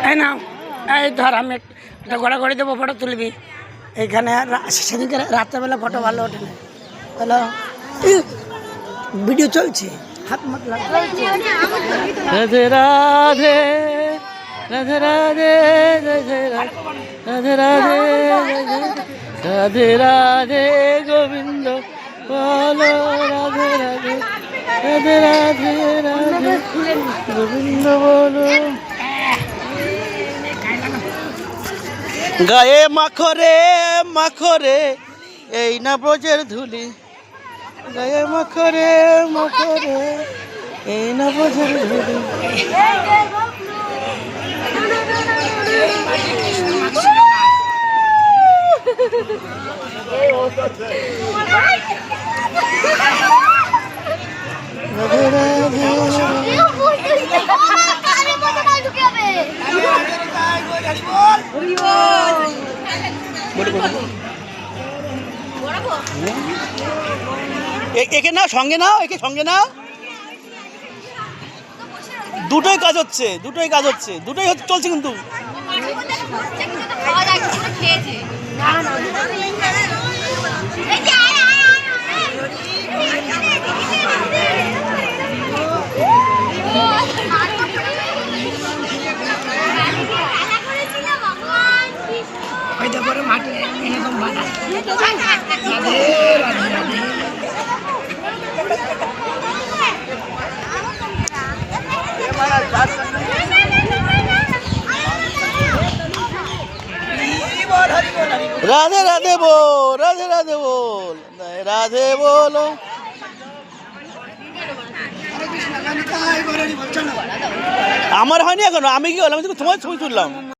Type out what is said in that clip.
এই না এই ধর আমি একটা গড়াগড়ি দেবো, ফটো তুলবি এইখানে। সেদিনকে রাত্রেবেলা ফটো ভালো ওঠে না। হ্যালো, ভিডিও চলছে, হাত মতলব রাধে রাধে রাধে রাধে রাধে রাধে রাধে রাধে রাধে গোবিন্দ বলো রাধে রাধে রাধে রাধে রাধে গোবিন্দ বলো। গায়ে মাখরে মাখরে এই না ব্রজের ধুলি, গায়ে মাখরে মাখরে এই না ব্রজের ধুলি। একে নাও সঙ্গে, নাও একে সঙ্গে নাও। দুটোই কাজ হচ্ছে, দুটোই কাজ হচ্ছে, দুটোই চলছে কিন্তু। রাধে রাধে বল, রাধে রাধে বল, রাধে বলো। আমার হয়নি এখনো, আমি কি হলাম, তোমার ছবি তুললাম।